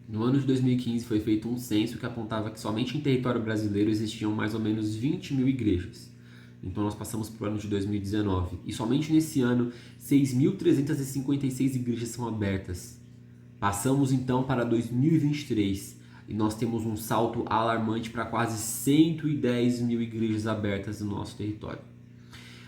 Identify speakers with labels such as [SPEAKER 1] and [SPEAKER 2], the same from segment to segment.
[SPEAKER 1] No ano de 2015 foi feito um censo que apontava que somente em território brasileiro existiam mais ou menos 20 mil igrejas. Então nós passamos para o ano de 2019 e somente nesse ano 6.356 igrejas são abertas. Passamos então para 2023 e nós temos um salto alarmante para quase 110 mil igrejas abertas no nosso território.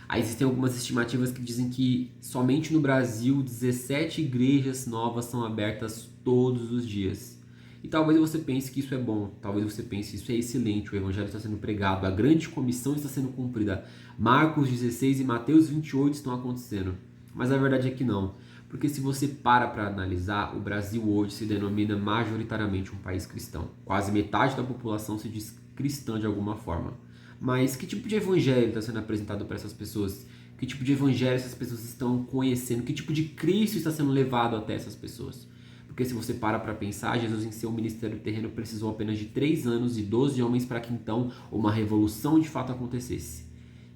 [SPEAKER 1] Aí existem algumas estimativas que dizem que somente no Brasil 17 igrejas novas são abertas todos os dias. E talvez você pense que isso é bom, talvez você pense que isso é excelente, o evangelho está sendo pregado, a grande comissão está sendo cumprida. Marcos 16 e Mateus 28 estão acontecendo. Mas a verdade é que não. Porque se você para analisar, o Brasil hoje se denomina majoritariamente um país cristão. Quase metade da população se diz cristã de alguma forma. Mas que tipo de evangelho está sendo apresentado para essas pessoas? Que tipo de evangelho essas pessoas estão conhecendo? Que tipo de Cristo está sendo levado até essas pessoas? Porque se você para pensar, Jesus em seu ministério terreno precisou apenas de 3 anos e 12 homens para que então uma revolução de fato acontecesse.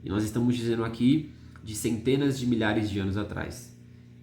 [SPEAKER 1] E nós estamos dizendo aqui de centenas de milhares de anos atrás.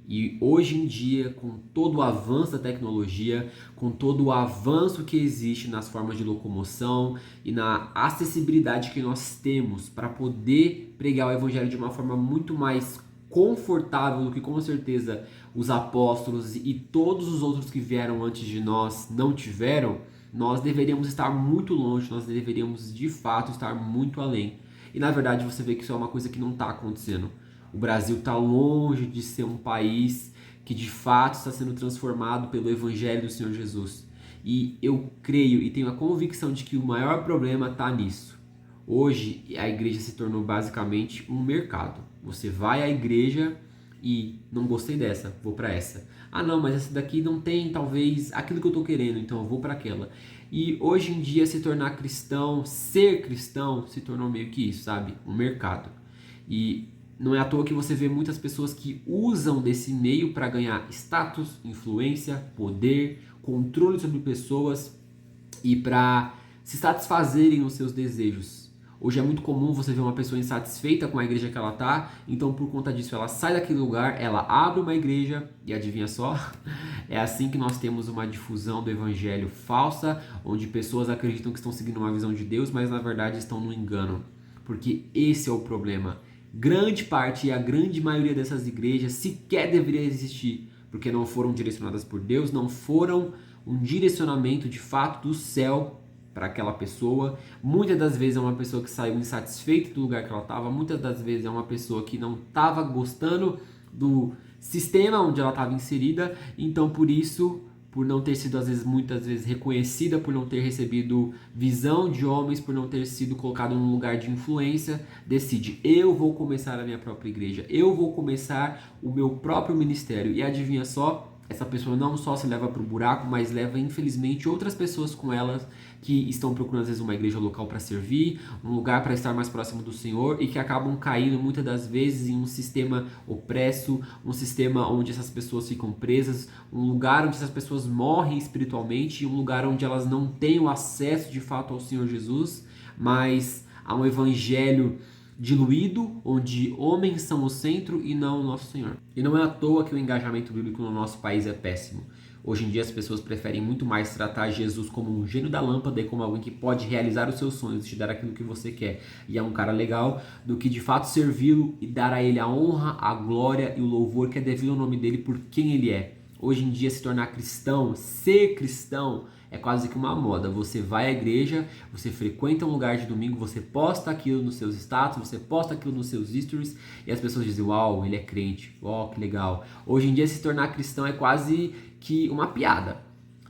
[SPEAKER 1] E hoje em dia, com todo o avanço da tecnologia, com todo o avanço que existe nas formas de locomoção e na acessibilidade que nós temos para poder pregar o evangelho de uma forma muito mais confortável do que com certeza os apóstolos e todos os outros que vieram antes de nós não tiveram, nós deveríamos estar muito longe, nós deveríamos de fato estar muito além. E na verdade você vê que isso é uma coisa que não está acontecendo. O Brasil está longe de ser um país que de fato está sendo transformado pelo Evangelho do Senhor Jesus. E eu creio e tenho a convicção de que o maior problema está nisso. Hoje a igreja se tornou basicamente um mercado. Você vai à igreja e não gostei dessa, vou para essa. Ah não, mas essa daqui não tem talvez aquilo que eu estou querendo, então eu vou para aquela. E hoje em dia se tornar cristão, ser cristão, se tornou meio que isso, sabe? Um mercado. E não é à toa que você vê muitas pessoas que usam desse meio para ganhar status, influência, poder, controle sobre pessoas e para se satisfazerem nos seus desejos. Hoje é muito comum você ver uma pessoa insatisfeita com a igreja que ela tá, então por conta disso ela sai daquele lugar, ela abre uma igreja e adivinha só? É assim que nós temos uma difusão do evangelho falsa, onde pessoas acreditam que estão seguindo uma visão de Deus, mas na verdade estão no engano. Porque esse é o problema. Grande parte e a grande maioria dessas igrejas sequer deveria existir, porque não foram direcionadas por Deus, não foram um direcionamento de fato do céu para aquela pessoa. Muitas das vezes é uma pessoa que saiu insatisfeita do lugar que ela estava, muitas das vezes é uma pessoa que não estava gostando do sistema onde ela estava inserida, então por isso, por não ter sido às vezes muitas vezes reconhecida, por não ter recebido visão de homens, por não ter sido colocado num lugar de influência, decide: eu vou começar a minha própria igreja, eu vou começar o meu próprio ministério. E adivinha só, essa pessoa não só se leva para o buraco, mas leva infelizmente outras pessoas com elas que estão procurando às vezes uma igreja local para servir, um lugar para estar mais próximo do Senhor e que acabam caindo muitas das vezes em um sistema opresso, um sistema onde essas pessoas ficam presas, um lugar onde essas pessoas morrem espiritualmente, um lugar onde elas não têm o acesso de fato ao Senhor Jesus, mas a um evangelho diluído, onde homens são o centro e não o nosso Senhor. E não é à toa que o engajamento bíblico no nosso país é péssimo. Hoje em dia as pessoas preferem muito mais tratar Jesus como um gênio da lâmpada e como alguém que pode realizar os seus sonhos, te dar aquilo que você quer e é um cara legal, do que de fato servi-lo e dar a ele a honra, a glória e o louvor que é devido ao nome dele por quem ele é. Hoje em dia se tornar cristão, ser cristão, é quase que uma moda. Você vai à igreja, você frequenta um lugar de domingo, você posta aquilo nos seus status, você posta aquilo nos seus stories e as pessoas dizem: uau, ele é crente, uau, que legal. Hoje em dia se tornar cristão é quase que uma piada.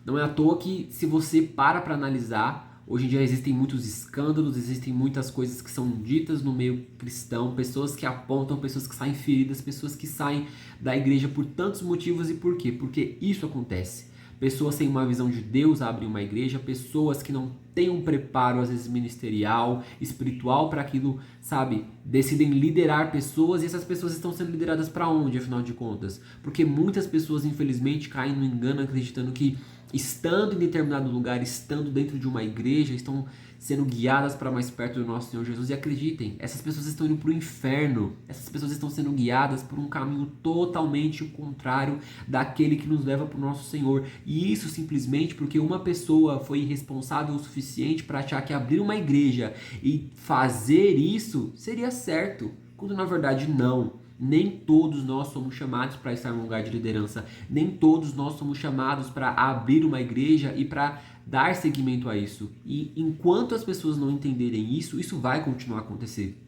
[SPEAKER 1] Não é à toa que se você para analisar, hoje em dia existem muitos escândalos, existem muitas coisas que são ditas no meio cristão, pessoas que apontam, pessoas que saem feridas, pessoas que saem da igreja por tantos motivos. E por quê? Porque isso acontece. Pessoas sem uma visão de Deus abrem uma igreja, pessoas que não têm um preparo, às vezes ministerial, espiritual para aquilo, sabe? Decidem liderar pessoas e essas pessoas estão sendo lideradas para onde, afinal de contas? Porque muitas pessoas, infelizmente, caem no engano acreditando que estando em determinado lugar, estando dentro de uma igreja, estão sendo guiadas para mais perto do nosso Senhor Jesus. E acreditem, essas pessoas estão indo para o inferno. Essas pessoas estão sendo guiadas por um caminho totalmente contrário daquele que nos leva para o nosso Senhor. E isso simplesmente porque uma pessoa foi irresponsável o suficiente para achar que abrir uma igreja e fazer isso seria certo, quando na verdade não. Nem todos nós somos chamados para estar num lugar de liderança. Nem todos nós somos chamados para abrir uma igreja e para dar seguimento a isso. E enquanto as pessoas não entenderem isso, isso vai continuar a acontecer.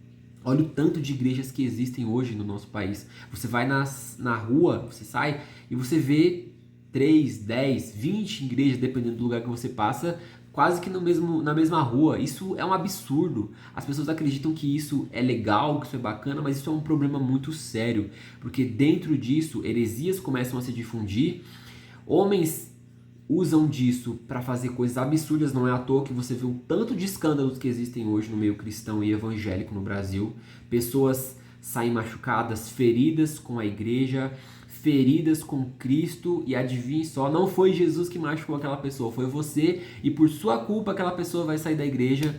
[SPEAKER 1] Olha o tanto de igrejas que existem hoje no nosso país. Você vai na rua, você sai e você vê 3, 10, 20 igrejas, dependendo do lugar que você passa, quase que na mesma rua. Isso é um absurdo. As pessoas acreditam que isso é legal, que isso é bacana, mas isso é um problema muito sério, porque dentro disso heresias começam a se difundir, homens usam disso para fazer coisas absurdas. Não é à toa que você vê o tanto de escândalos que existem hoje no meio cristão e evangélico no Brasil. Pessoas saem machucadas, feridas com a igreja, feridas com Cristo, e adivinhe só, não foi Jesus que machucou aquela pessoa, foi você, e por sua culpa aquela pessoa vai sair da igreja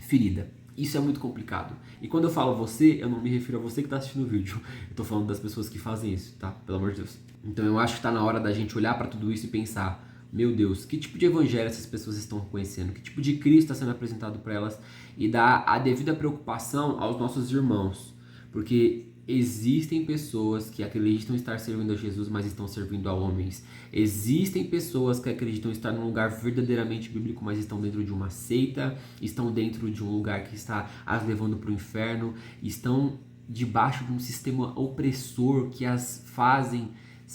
[SPEAKER 1] ferida. Isso é muito complicado. E quando eu falo você, eu não me refiro a você que está assistindo o vídeo. Eu tô falando das pessoas que fazem isso, tá? Pelo amor de Deus. Então eu acho que tá na hora da gente olhar para tudo isso e pensar, meu Deus, que tipo de evangelho essas pessoas estão conhecendo? Que tipo de Cristo está sendo apresentado para elas? E dar a devida preocupação aos nossos irmãos. Porque existem pessoas que acreditam estar servindo a Jesus, mas estão servindo a homens. Existem pessoas que acreditam estar num lugar verdadeiramente bíblico, mas estão dentro de uma seita, estão dentro de um lugar que está as levando para o inferno, estão debaixo de um sistema opressor que as fazem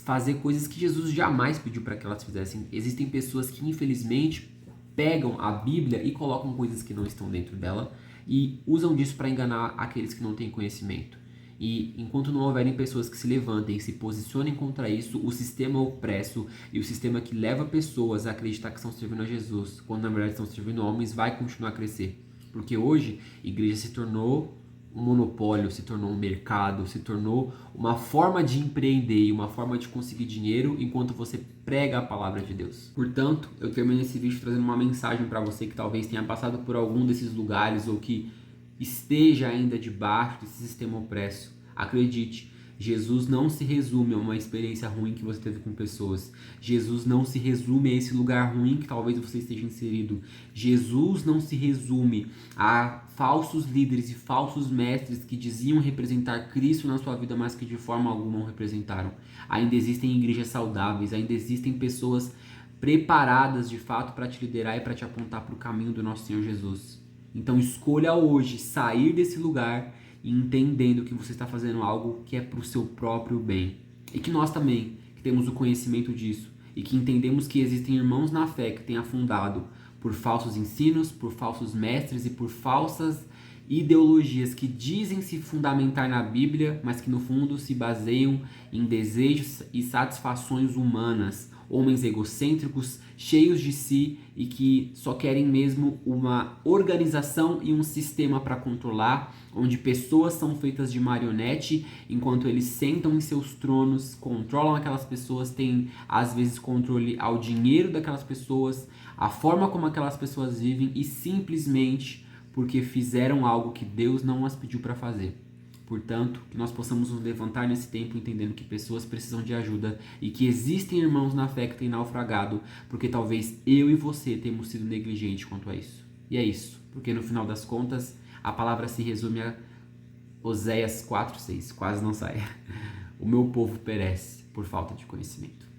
[SPEAKER 1] fazer coisas que Jesus jamais pediu para que elas fizessem. Existem pessoas que infelizmente pegam a Bíblia e colocam coisas que não estão dentro dela e usam disso para enganar aqueles que não têm conhecimento. E enquanto não houverem pessoas que se levantem e se posicionem contra isso, o sistema opresso e o sistema que leva pessoas a acreditar que estão servindo a Jesus, quando na verdade estão servindo homens, vai continuar a crescer. Porque hoje a igreja se tornou um monopólio, se tornou um mercado, se tornou uma forma de empreender e uma forma de conseguir dinheiro enquanto você prega a palavra de Deus. Portanto, eu termino esse vídeo trazendo uma mensagem para você que talvez tenha passado por algum desses lugares ou que esteja ainda debaixo desse sistema opresso. Acredite, Jesus não se resume a uma experiência ruim que você teve com pessoas. Jesus não se resume a esse lugar ruim que talvez você esteja inserido. Jesus não se resume a falsos líderes e falsos mestres que diziam representar Cristo na sua vida, mas que de forma alguma não representaram. Ainda existem igrejas saudáveis, ainda existem pessoas preparadas de fato para te liderar e para te apontar para o caminho do nosso Senhor Jesus. Então escolha hoje sair desse lugar e entendendo que você está fazendo algo que é para o seu próprio bem. E que nós também, que temos o conhecimento disso e que entendemos que existem irmãos na fé que têm afundado por falsos ensinos, por falsos mestres e por falsas ideologias que dizem se fundamentar na Bíblia, mas que no fundo se baseiam em desejos e satisfações humanas, homens egocêntricos, cheios de si e que só querem mesmo uma organização e um sistema para controlar, onde pessoas são feitas de marionete, enquanto eles sentam em seus tronos, controlam aquelas pessoas, têm às vezes controle ao dinheiro daquelas pessoas, a forma como aquelas pessoas vivem e simplesmente porque fizeram algo que Deus não as pediu para fazer. Portanto, que nós possamos nos levantar nesse tempo entendendo que pessoas precisam de ajuda e que existem irmãos na fé que têm naufragado, porque talvez eu e você temos sido negligentes quanto a isso. E é isso, porque no final das contas, a palavra se resume a Oséias 4:6, quase não sai. O meu povo perece por falta de conhecimento.